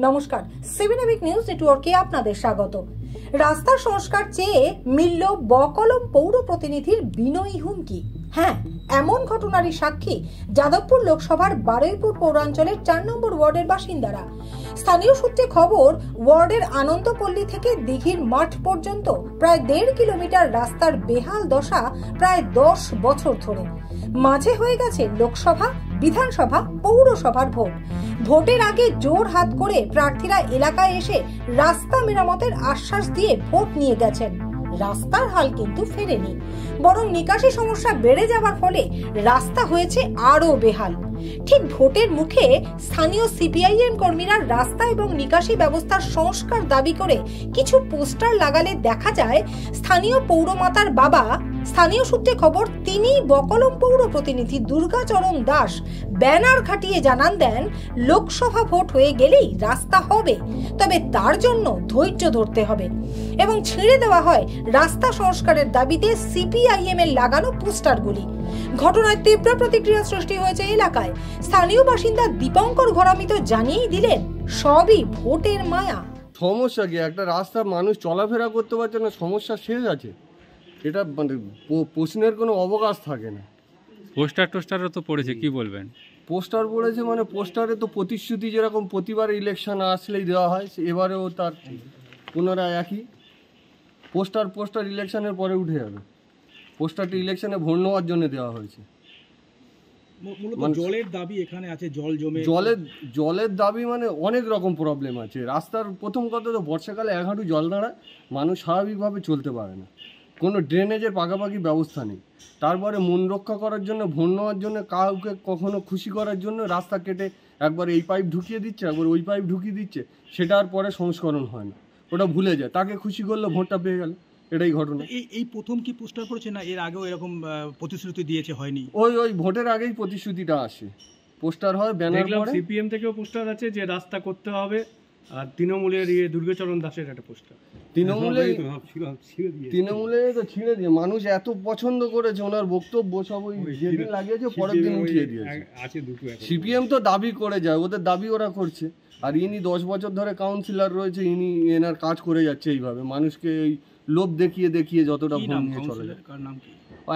নমস্কার, সিভিনিক নিউজ নেটওয়ার্কে আপনাদের স্বাগত। রাস্তার সংস্কার চেয়ে মিলল বকলম পৌর প্রতিনিধির বিনয়ী হুমকি। হ্যাঁ, এমন ঘটনারই সাক্ষী যাদবপুর লোকসভার বারুইপুর পৌরাঞ্চলের 4 নম্বর ওয়ার্ডের বাসিন্দারা। স্থানীয় সূত্রে খবর, ওয়ার্ডের আনন্দপল্লী থেকে দিঘির মাঠ পর্যন্ত প্রায় 1.5 কিলোমিটার রাস্তার বেহাল দশা প্রায় 10 বছর ধরে। মাঝে হয়ে গেছে লোকসভা, বিধানসভা, পৌরসভার ভোট। ভোটের আগে জোর হাত করে প্রার্থীরা এলাকায় এসে রাস্তা মেরামতের আশ্বাস দিয়ে ভোট নিয়ে গেছেন। রাস্তার হাল কিন্তু ফেরেনি, বরং নিকাশি সমস্যা বেড়ে যাওয়ার ফলে রাস্তা হয়েছে আরো বেহাল। ঠিক ভোটের মুখে স্থানীয় সিপিআইএম কর্মীরা রাস্তা এবং নিকাশি ব্যবস্থার সংস্কার দাবি করে কিছু পোস্টার লাগালে দেখা যায় স্থানীয় পৌরমাতার বাবা, স্থানীয় সূত্রে খবর তিনি বকলম পৌর প্রতিনিধি দুর্গাচরণ দাস ব্যানার খাটিয়ে জানান দেন, লোকসভা ভোট হয়ে গেলেই রাস্তা হবে, তবে তার জন্য ধৈর্য ধরতে হবে, এবং ছেড়ে দেওয়া হয় রাস্তা সংস্কারের দাবিতে সিপিআইএম এর লাগানো পোস্টারগুলি। ঘটনায় তীব্র প্রতিক্রিয়া সৃষ্টি হয়েছে এলাকায়। স্থানীয় বাসিন্দা দীপঙ্কর ঘরামি তো জানিয়েই দিলেন, সবই ভোটের মায়া। সমস্যা কি, একটা রাস্তা মানুষ চলাফেরা করতে পারছে না, সমস্যা শেষ আছে, এটা মানে প্রশ্নের কোনো অবকাশ থাকে না। টোস্টারও তো পড়েছে, কি বলবেন? পোস্টার পড়েছে মানে পোস্টারে তো প্রতিশ্রুতি যেরকম প্রতিবার ইলেকশন আসলেই দেওয়া হয়, এবারেও তার পুনরায় একই পোস্টার ইলেকশনের পরে উঠে যাবে। পোস্টারটি ইলেকশনে ভোট নেওয়ার জন্য দেওয়া হয়েছে। জলের দাবি এখানে আছে, জলের দাবি মানে অনেক রকম প্রবলেম আছে। রাস্তার প্রথম কথা তো বর্ষাকালে 1 হাঁটু জল দাঁড়ায়, মানুষ স্বাভাবিকভাবে চলতে পারে না, কোনো ড্রেনেজের পাকাপাকি ব্যবস্থা নেই। তারপরে মন রক্ষা করার জন্য, ভোট নেওয়ার জন্য, কাউকে কখনো খুশি করার জন্য রাস্তা কেটে একবার এই পাইপ ঢুকিয়ে দিচ্ছে, একবার ওই পাইপ ঢুকিয়ে দিচ্ছে, সেটা আর পরে সংস্করণ হয় না, ওটা ভুলে যায়। তাকে খুশি করলে ভোটটা পেয়ে গেল, এটাই ঘটনা। এই প্রথম কি পোস্টার করেছে, না এর আগেও এরকম প্রতিশ্রুতি দিয়েছে? হয়নি, ওই ভোটের আগেই প্রতিশ্রুতিটা আসে, পোস্টার হয়, ব্যানার পড়ে। সিপিএম থেকেও পোস্টার আছে যে রাস্তা করতে হবে, আর তৃণমূলের দুর্গাচরণ দাসের একটা পোস্টার। তৃণমূলে তো ছিঁড়ে দিয়ে মানুষ এত পছন্দ করেছে ওনার বক্তব্য, সব ওই যেদিন লাগিয়েছে পরের দিন উঠিয়ে দিয়েছে। সিপিএম তো দাবি করে যায়, ওদের দাবি ওরা করছে, আর ইনি 10 বছর ধরে কাউন্সিলর রয়েছে, এনার কাজ করে যাচ্ছে এইভাবে, মানুষকে এই লোভ দেখিয়ে যতটা ভোট নিয়ে চলে যায়।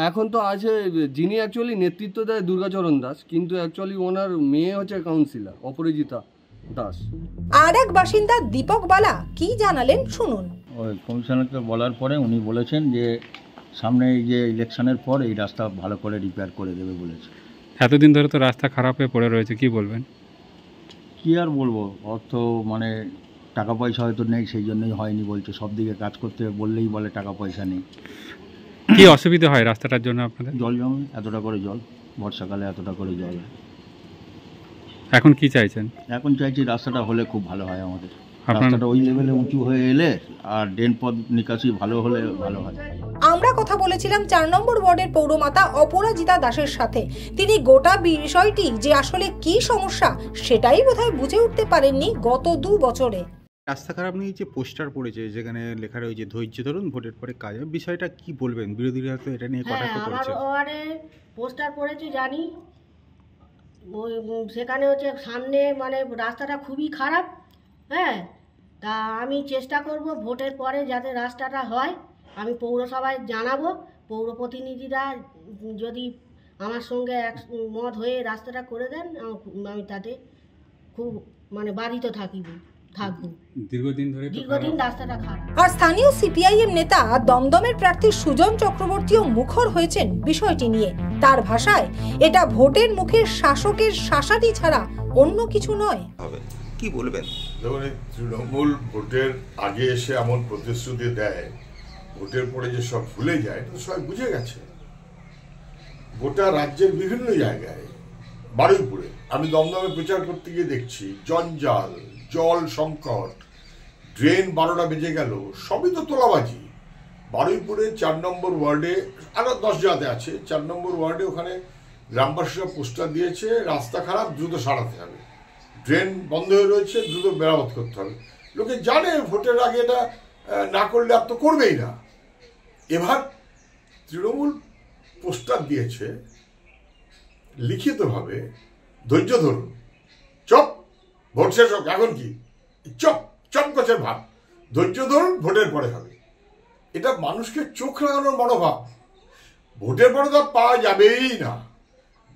এখন তো আছে যিনি অ্যাকচুয়ালি নেতৃত্ব দেয় দুর্গাচরণ দাস, কিন্তু অ্যাকচুয়ালি ওনার মেয়ে হচ্ছে কাউন্সিলর অপরাজিতা দাস। আর এক বাসিন্দা দীপক বালা কি জানালেন শুনুন। ওই কমিশনারকে বলার পরে উনি বলেছেন যে সামনে এই যে ইলেকশনের পর এই রাস্তা ভালো করে রিপেয়ার করে দেবে বলেছে। এতদিন ধরে তো রাস্তা খারাপ হয়ে পড়ে রয়েছে, কি বলবেন? কি আর বলবো, অর্থ মানে টাকা পয়সা হয়তো নেই, সেই জন্যই হয়নি বলছে। সব দিকে কাজ করতে বললেই বলে টাকা পয়সা নেই। কি অসুবিধা হয় রাস্তাটার জন্য আপনাদের? জল জমে, এতটা করে জল, বর্ষাকালে এতটা করে জল। এখন কি চাইছেন? এখন চাইছি রাস্তাটা হলে খুব ভালো হয় আমাদের, রাস্তাটা ওই লেভেলে উঁচু হয়ে এলে আর ড্রেন পথ নিকাশি ভালো হলে ভালো হয়। আমরা কথা বলেছিলাম 4 নম্বর ওয়ার্ডের পৌরমাতা অপরাজিতা দাসের সাথে। তিনি গোটা বিষয়টি যে আসলে কি সমস্যা সেটাই বোধহয় বুঝে উঠতে পারেননি গত 2 বছরে। রাস্তা খারাপ নিয়ে যে পোস্টার পড়েছে, যেখানে লেখা রয়েছে ধৈর্য ধরুন, ভোটের পরে কাজ হবে, বিষয়টা কি বলবেন? বিরোধীরা তো এটা নিয়ে কটাক্ষ করেছে। আমার ওয়ার্ডে পোস্টার পড়েছে জানি, ওই সেখানে হচ্ছে সামনে মানে রাস্তাটা খুবই খারাপ। হ্যাঁ, তা আমি চেষ্টা করব ভোটের পরে যাতে রাস্তাটা হয়। আমি পৌরসভায় জানাবো, পৌর প্রতিনিধিরা যদি আমার সঙ্গে একমত হয়ে রাস্তাটা করে দেন, আমি তাতে খুব মানে বাধিত থাকবো। দীর্ঘদিন রাস্তাটা খারাপ। আর স্থানীয় সিপিআইএম নেতা দমদমের প্রার্থী সুজন চক্রবর্তীও মুখর হয়েছেন বিষয়টি নিয়ে। তার ভাষায়, এটা ভোটের মুখে শাসকের শাসাতি ছাড়া অন্য কিছু নয়। কি বলবেন? দেখুন, তৃণমূল ভোটের আগে এসে এমন প্রতিশ্রুতি দেয়, ভোটের পরে যে সব ভুলে যায়, তো সবাই বুঝে গেছে। গোটা রাজ্যের বিভিন্ন জায়গায়, বারুইপুরে আমি দমদমে প্রচার করতে গিয়ে দেখছি জঞ্জাল, জল সংকট, ড্রেন 12টা বেজে গেল, সবই তো তোলাবাজি। বারুইপুরে 4 নম্বর ওয়ার্ডে, আরো 10 জায়গাতে আছে, 4 নম্বর ওয়ার্ডে ওখানে গ্রামবাসীরা পোস্টার দিয়েছে, রাস্তা খারাপ, দ্রুত সারাতে হবে, ড্রেন বন্ধ হয়ে রয়েছে, দ্রুত মেরামত করতে হবে। লোকে জানে ভোটের আগে এটা না করলে আর তো করবেই না। এবার তৃণমূল পোস্টার দিয়েছে লিখিতভাবে, ধৈর্য ধরুন, চপ, ভোট শেষ হোক, এখন কি, চমকচের ভাব, ধৈর্য ধরুন, ভোটের পরে হবে। এটা মানুষকে চোখ লাগানোর মনোভাব। ভোটের পরে তো পাওয়া যাবেই না।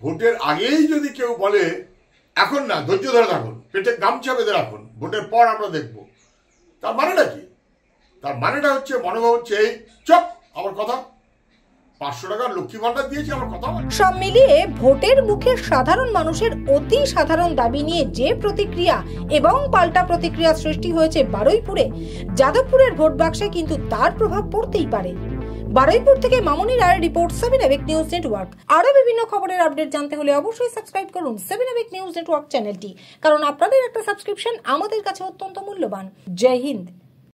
ভোটের আগেই যদি কেউ বলে এখন না, ধৈর্য ধরে থাকুন, পেটে গামছা বেঁধে রাখুন, ভোটের পর আমরা দেখব, তার মানেটা কি? তার মানেটা হচ্ছে, মনোভাব হচ্ছে এই চপ, আমার কথা 500 টাকার লক্ষ্মী ভান্ডার দিয়েছি, আমার কথা। সব মিলিয়ে ভোটের মুখে সাধারণ মানুষের অতি সাধারণ দাবি নিয়ে যে প্রতিক্রিয়া এবং পাল্টা প্রতিক্রিয়া সৃষ্টি হয়েছে বারুইপুরে, যাদবপুরের ভোট বাক্সে কিন্তু তার প্রভাব পড়তেই পারে। বারুইপুর থেকে মামুনি রায়ের রিপোর্ট, 7 AVEC নিউজ নেটওয়ার্ক। আরো বিভিন্ন খবরের আপডেট জানতে হলে অবশ্যই সাবস্ক্রাইব করুন 7 AVEC নিউজ নেটওয়ার্ক চ্যানেলটি, কারণ আপনাদের একটা সাবস্ক্রিপশন আমাদের কাছে অত্যন্ত মূল্যবান। জয় হিন্দ।